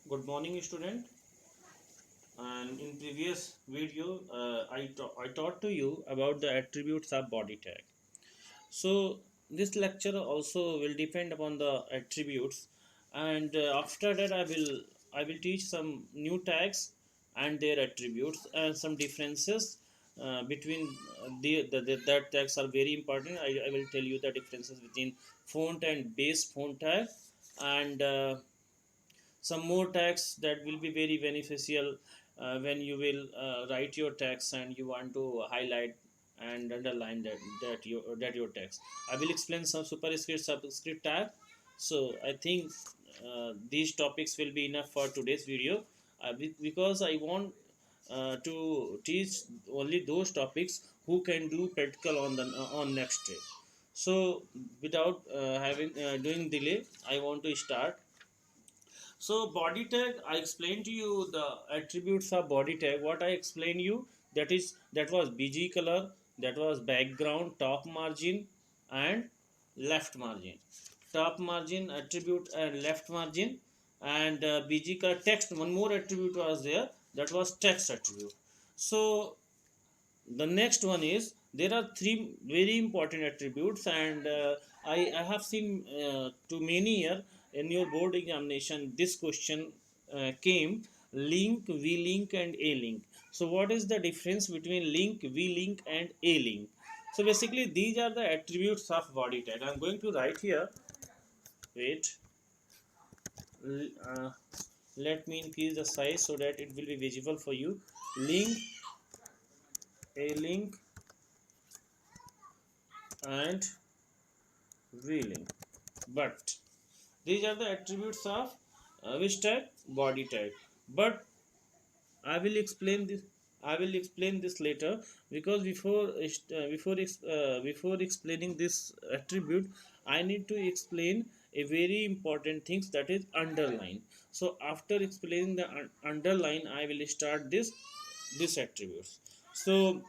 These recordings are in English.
Good morning, student. And in previous video, I taught to you about the attributes of body tag. So this lecture also will depend upon the attributes, and after that I will teach some new tags and their attributes and some differences between that tags are very important. I will tell you the differences between font and base font tag and some more tags that will be very beneficial when you will write your text and you want to highlight and underline that your text. I will explain some superscript subscript tag. So I think these topics will be enough for today's video, because I want to teach only those topics who can do practical on next day. So without having doing delay, I want to start. So body tag, I explained to you the attributes of body tag. What I explained you, that was BG color, that was background, top margin, and left margin. Top margin attribute and left margin, and BG color text. One more attribute was there, that was text attribute. So the next one is, there are three very important attributes, and I have seen to many year in your board examination this question came: link, v-link, and a-link. So what is the difference between link, v-link, and a-link? So basically these are the attributes of body tag. I'm going to write here. Wait. uh, Let me increase the size so that it will be visible for you. Link, a-link, and v-link. But these are the attributes of which tag? Body tag. But I will explain this. I will explain this later, because before explaining this attribute, I need to explain a very important things, that is underline. So after explaining the underline, I will start this attributes. So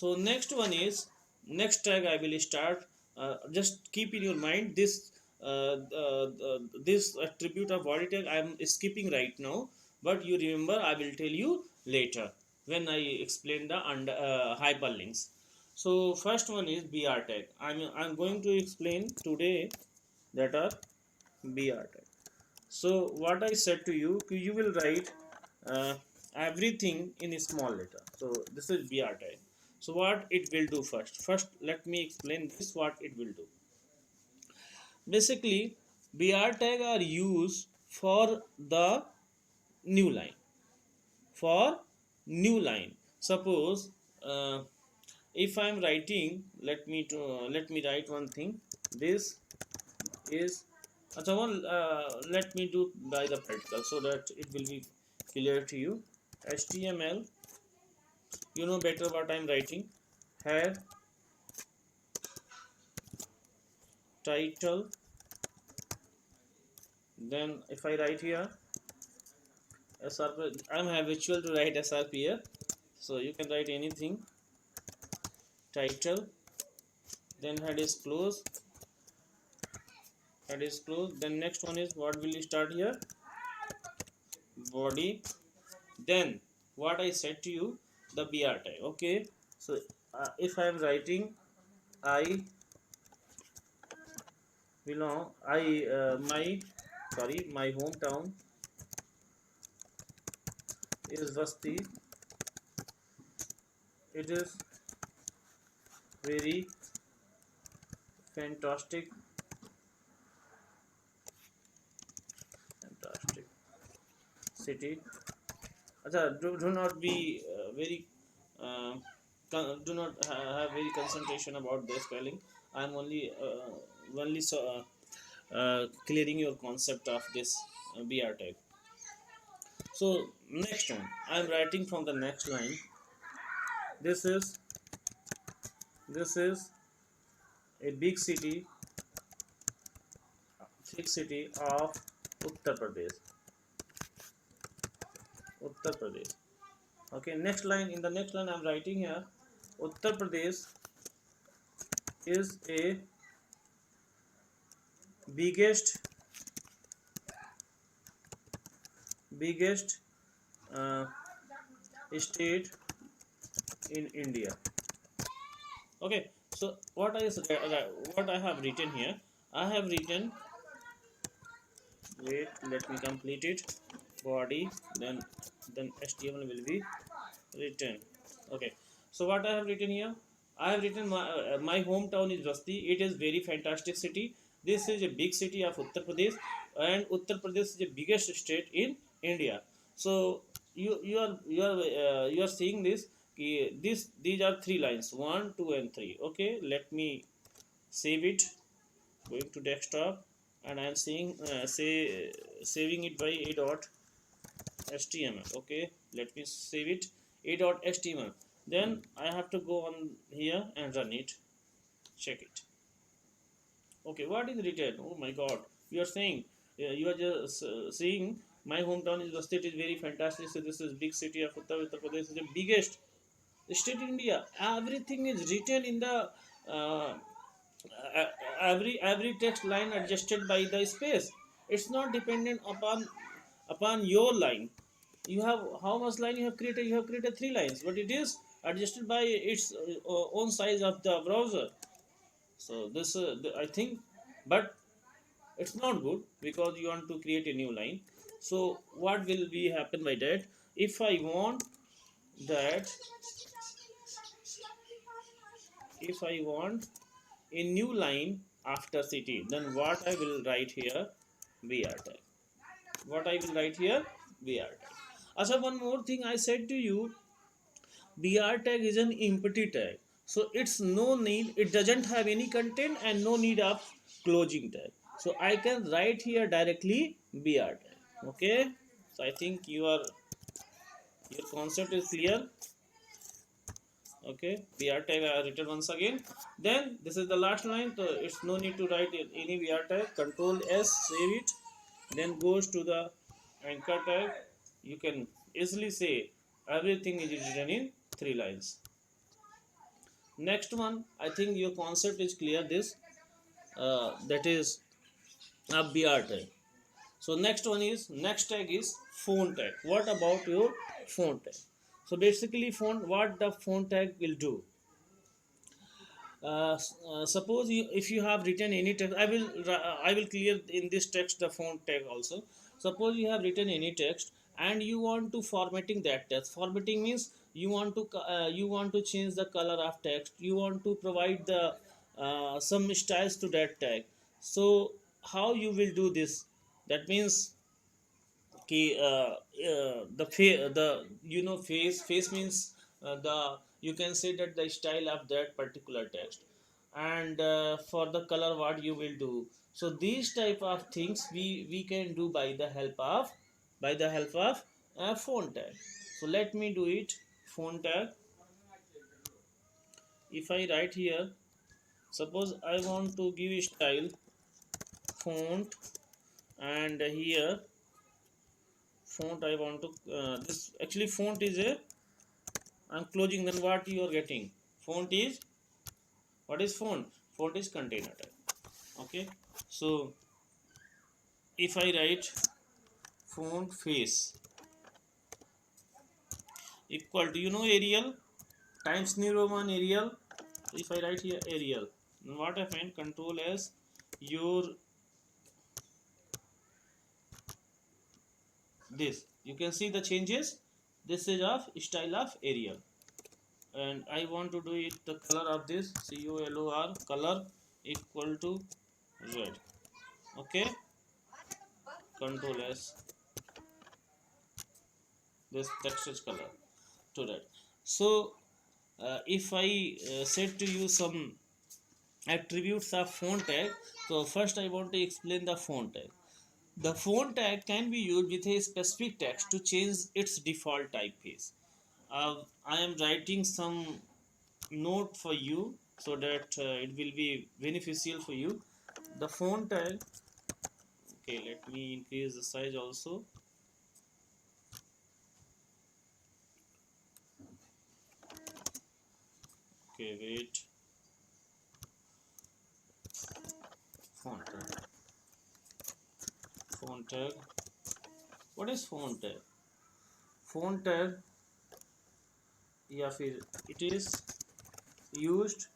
next one is, next tag I will start. Just keep in your mind this attribute of body tag I am skipping right now, but you remember I will tell you later when I explain the hyperlinks. So first one is BR tag. I'm going to explain today that are BR tag. So what I said to you, you will write uh, everything in a small letter. So this is BR tag. So what it will do first? First, let me explain this what it will do. Basically, BR tag are used for the new line. For new line. Suppose if I am writing, let me write one thing. This is let me do by the practical so that it will be clear to you. HTML, you know better what I'm writing. Head, title, then if I write here SRP, I'm habitual to write SRP here, so you can write anything. Title, then head is closed. Then next one is, what will you start here? Body. Then what I said to you, the BR tag. Okay, so if I am writing I belong, my hometown is Vasti. It is very fantastic, fantastic city. Do not be very do not have very concentration about the spelling. I'm only clearing your concept of this BR tag. So next one, I'm writing from the next line. This is a big city of Uttar Pradesh. Uttar Pradesh. Okay, next line. In the next line, I'm writing here, Uttar Pradesh is a biggest biggest uh, state in India. Okay, so what I have written here, I have written, wait, let me complete it. Body, then HTML will be written. Okay, so what I have written here, I have written my hometown is Basti. It is very fantastic city. This is a big city of Uttar Pradesh, and Uttar Pradesh is the biggest state in India. So you are seeing this, these are three lines, 1, 2 and 3. Okay, let me save it. Going to desktop, and I am seeing saving it by a dot html. Okay, let me save it, a dot html. Then I have to go on here and run it, check it. Okay, what is written? Oh my god, you are saying, you are just seeing my hometown is, the state is very fantastic. So this is big city of Uttar Pradesh, is the biggest state in India. Everything is written in the uh, every text line adjusted by the space. It's not dependent upon your line. You have how much line you have created? You have created three lines, but it is adjusted by its own size of the browser. So this I think, but it's not good because you want to create a new line. So what will be happen by that? If I want that, if I want a new line after city, then what I will write here? BR tag. What I will write here? BR tag. Also, one more thing I said to you, BR tag is an empty tag. So it's no need, it doesn't have any content and no need of closing tag. So I can write here directly BR tag. Okay. So I think your concept is clear. Okay, BR tag I written once again. Then this is the last line, so it's no need to write any BR tag. Control S, save it. Then goes to the anchor tag. You can easily say everything is written in three lines. Next one, I think your concept is clear. This that is a BR tag. So next one is, next tag is phone tag. What about your phone tag? So basically, phone, what the phone tag will do. Suppose if you have written any text, I will clear in this text the font tag also. Suppose you have written any text and you want to formatting that text. Formatting means you want to change the color of text, you want to provide the some styles to that tag. So how you will do this? That means the you know, face means the, you can say that the style of that particular text. And for the color, what you will do? So these type of things we can do by the help of font tag. So let me do it. Font tag, if I write here, suppose I want to give style font, and here font I want to this actually font is a, I'm closing, then what you are getting? Font is, what is font? Font is container type. Okay. So if I write font face equal to, you know, Arial times New Roman Arial. If I write here Arial, then what I find? Control S, your this. You can see the changes. This is of style of Arial. And I want to do it the color of this, COLOR color equal to red. Okay, Control S, this text is color to red. So if I said to you some attributes of font tag, so first I want to explain the font tag. The font tag can be used with a specific text to change its default typeface. I am writing some note for you so that it will be beneficial for you. The font tag, okay, let me increase the size also. Okay, wait. Font tag, What is font tag? Font tag या फिर it is used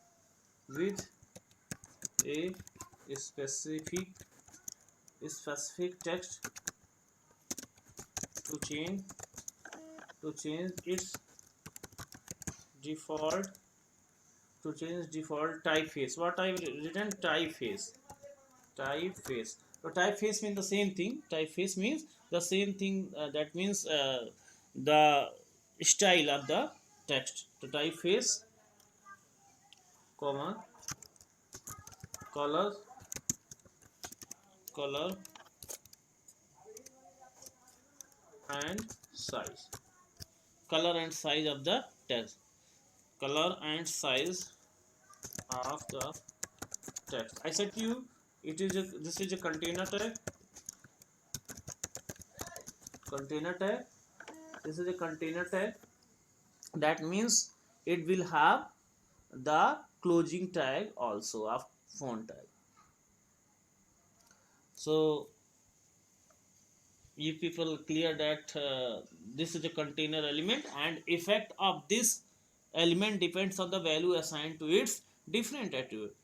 with a specific text to change its default typeface. What I've written, typeface. So typeface means the same thing. Typeface means the same thing. That means the style of the text. So typeface, comma, color, color and size. Color and size of the text. Color and size of the text. I said to you, this is a container tag. Container tag. This is a container tag. That means it will have the closing tag also of font tag. So you people clear that this is a container element, and effect of this element depends on the value assigned to its different attribute.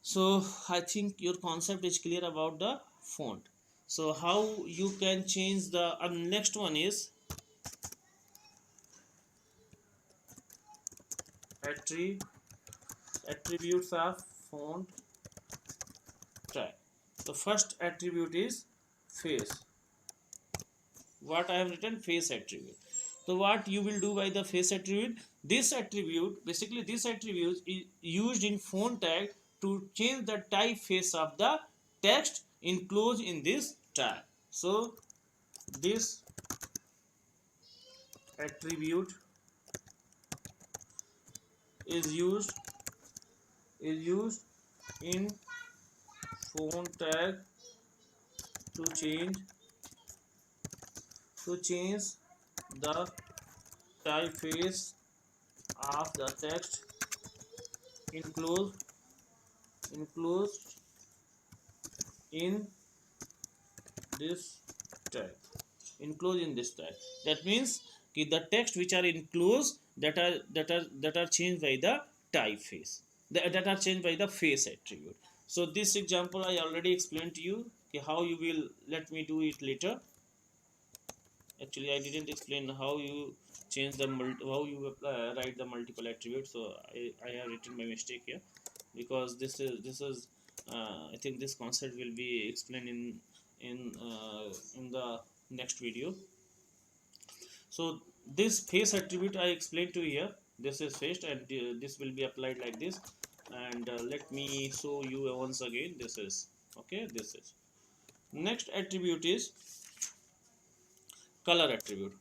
So I think your concept is clear about the font. So how you can change the next one is attributes of font tag. The first attribute is face. What I have written, face attribute. So what you will do by the face attribute, this attribute, basically this attribute is used in font tag to change the typeface of the text enclosed in this tag. So this attribute is used in font tag to change the typeface of the text enclosed in this tag. Enclosed in this tag. That means the text which are enclosed that are changed by the typeface, that are changed by the face attribute. So this example I already explained to you. How you will, let me do it later. Actually I didn't explain how you change the how you write the multiple attributes. So I have written my mistake here, because this is I think this concept will be explained in the next video. So this face attribute I explained to you here. This is face, and this will be applied like this. And let me show you once again. This is okay. This is next attribute is color attribute.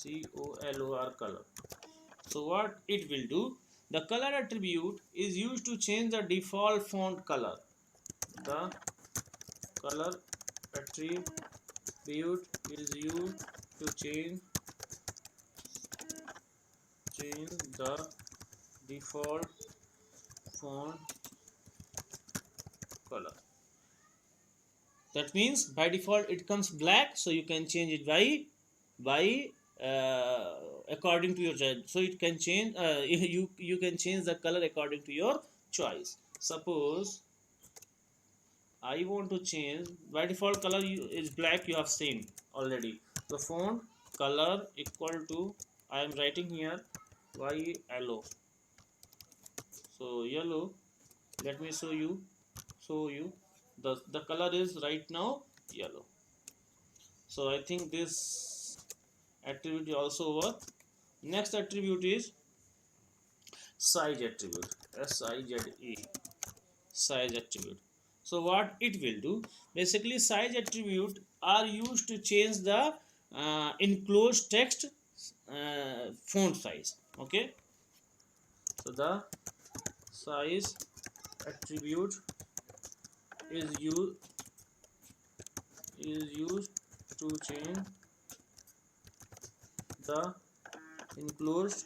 COLOR, color. So what it will do? The color attribute is used to change the default font color. The color attribute is used to change the default font color. That means by default it comes black, so you can change it by according to your choice. So it can change. You can change the color according to your choice. Suppose I want to change, by default color is black. You have seen already. The font color equal to, I am writing here yellow. So yellow. Let me show you. The color is right now yellow. So I think this attribute is also work. Next attribute is size attribute. SIZE, size attribute. So what it will do? Basically, size attribute are used to change the enclosed text font size. Okay. So the size attribute is used to change the enclosed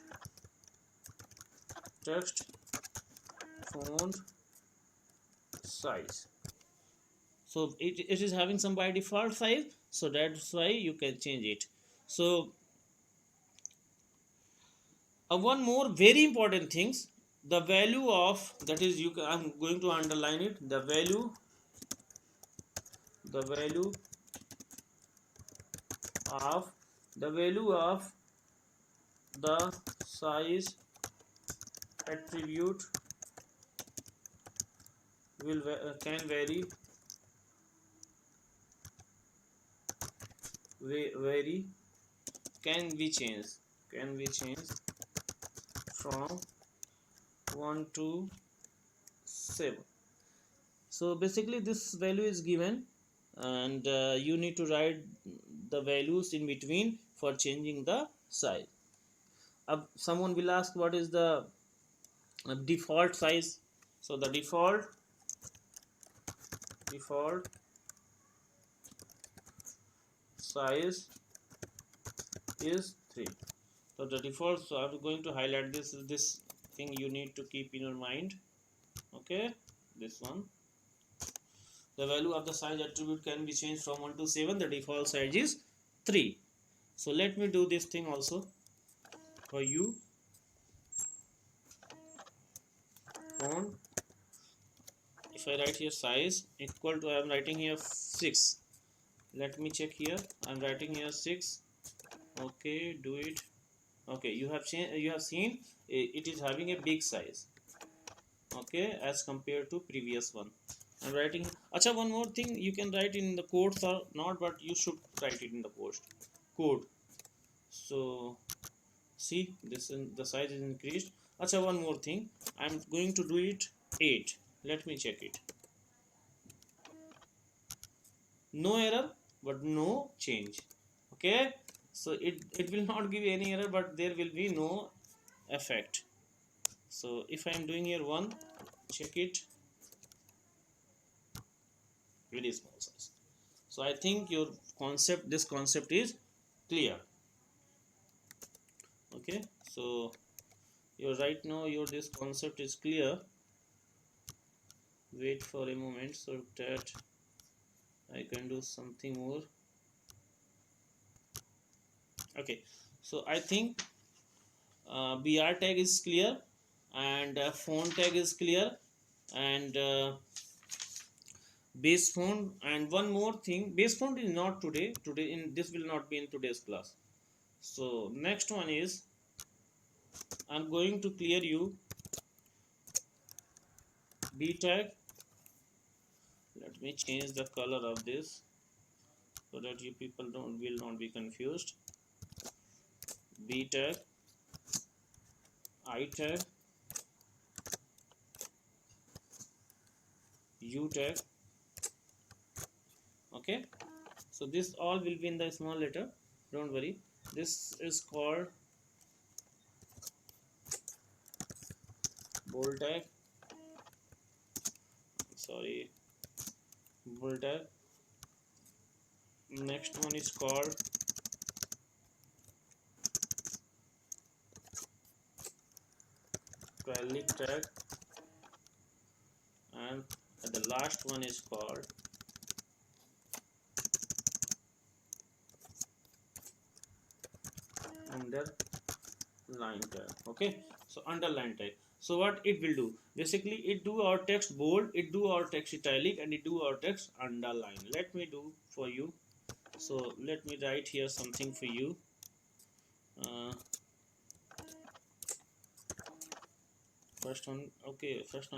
text font size. So it is having some by default size, so that's why you can change it. So one more very important things, the value of, that is you can, I'm going to underline it, the value of the value of the size attribute will can vary can be changed from 1 to 7. So basically this value is given, and you need to write the values in between for changing the size. Someone will ask what is the default size. So the default size is 3. So the default, so I'm going to highlight this thing you need to keep in your mind. Okay, this one, the value of the size attribute can be changed from 1 to 7. The default size is 3. So let me do this thing also for you. Font, if I write here size equal to, I am writing here 6. Let me check here, I'm writing here 6. Okay, do it. Okay, you have seen it is having a big size, okay, as compared to previous one. I'm writing. Acha, one more thing you can write in the codes or not, but you should write it in the code. So see, the size is increased. Acha, one more thing, I'm going to do it 8. Let me check it. No error, but no change. Okay, so it will not give any error, but there will be no effect. So if I am doing here 1, check it, very small size. So I think your this concept is clear. Okay, so your right now your this concept is clear. Wait for a moment so that I can do something more. Okay, so I think BR tag is clear, and font tag is clear, and base font, and one more thing, base font is not today in this will not be in today's class. So next one is, I'm going to clear you B tag. Let me change the color of this so that you people will not be confused. B tag, I tag, U tag. Okay, so this all will be in the small letter, don't worry. This is called bold tag, sorry, bold tag. Next one is called italic tag, and the last one is called underline tag. Okay, so underline tag, so what it will do, basically it do our text bold, it do our text italic, and it do our text underline. Let me do for you. So let me write here something for you. uh, First one, okay, first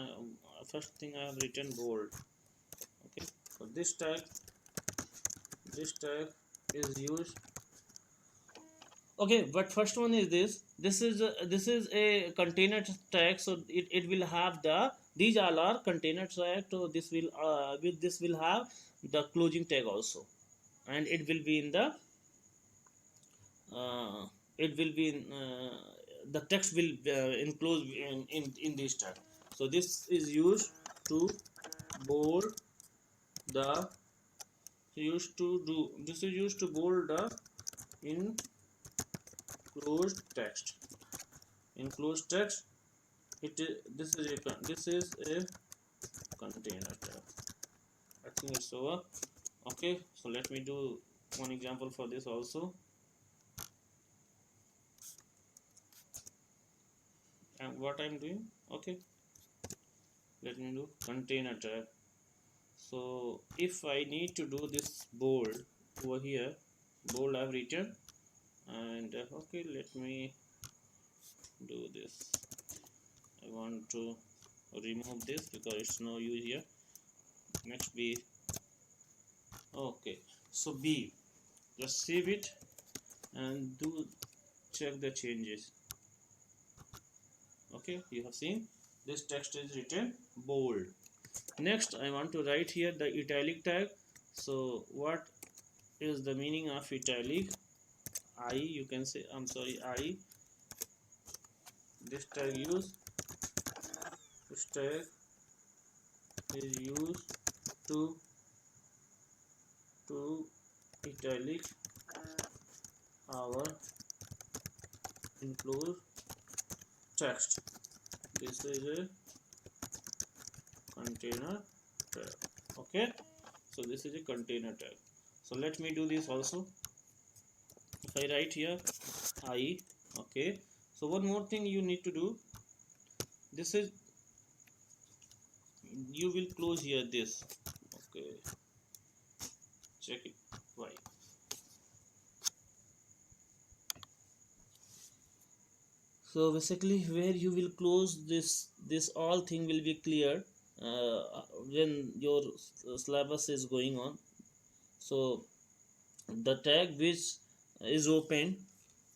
thing I have written bold. Okay, so this tag is used. Okay, but first one is this is a container tag, so it will have these all are container tag, so this will with this will have the closing tag also, and it will be in the it will be in the text will enclose in this tag. So this is used to bold the used to do this is used to bold the enclosed text. This is a container tag, a I think it's over. Okay, so let me do one example for this also. And what I'm doing, okay, let me do container tag. So if I need to do this bold over here, bold I've written, and okay, let me do this. I want to remove this because it's no use here. Next B. Okay, so B, just save it and do check the changes. Okay, you have seen this text is written bold. Next I want to write here the italic tag. So what is the meaning of italic? I, you can say, I'm sorry, I, this tag this tag is used to italic our include text. This is a container tag. Okay, so this is a container tag. So let me do this also. If I write here I, okay, so one more thing you need to do, this is, you will close here this, okay, check it, why. So basically where you will close this all thing will be clear when your syllabus is going on. So the tag which is open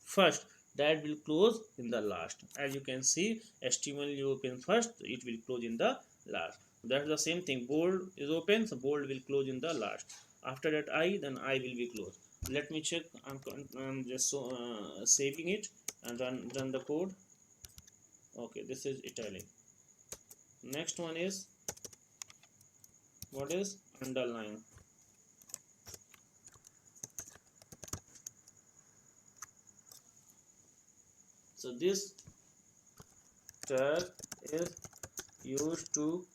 first, that will close in the last. As you can see, HTML you open first, it will close in the last. That's the same thing, bold is open, so bold will close in the last. After that I, then I will be closed. Let me check. I'm just saving it and run the code. Okay, this is italic. Next one is, what is underline? So this tag is used to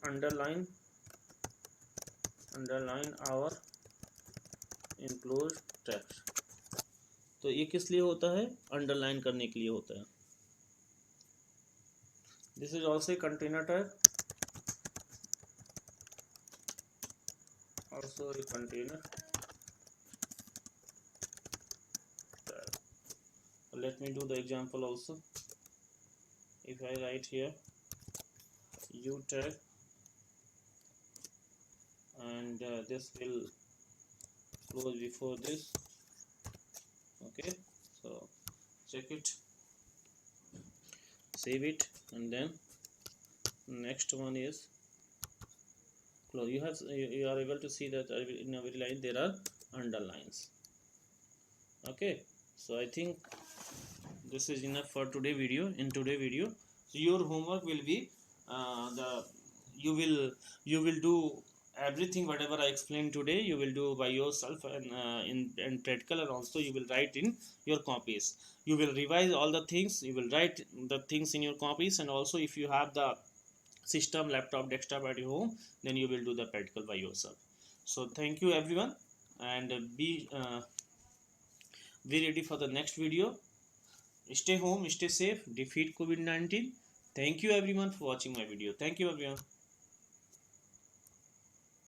underline our enclosed text. तो ये किस लिए होता है? Underline करने के लिए होता है. This is also a container tag, also a container tag. Let me do the example also. If I write here u tag, and this will close before this. Okay, so check it, save it, and then next one is close. You are able to see that in every line there are underlines. Okay, so I think this is enough for today video. In today video, so your homework will be you will do everything whatever I explained today. You will do by yourself, and in practical, and also you will write in your copies. You will revise all the things, you will write the things in your copies, and also if you have the system, laptop, desktop at your home, then you will do the practical by yourself. So thank you everyone, and be ready for the next video. Stay home, stay safe, defeat COVID-19. Thank you everyone for watching my video. Thank you everyone.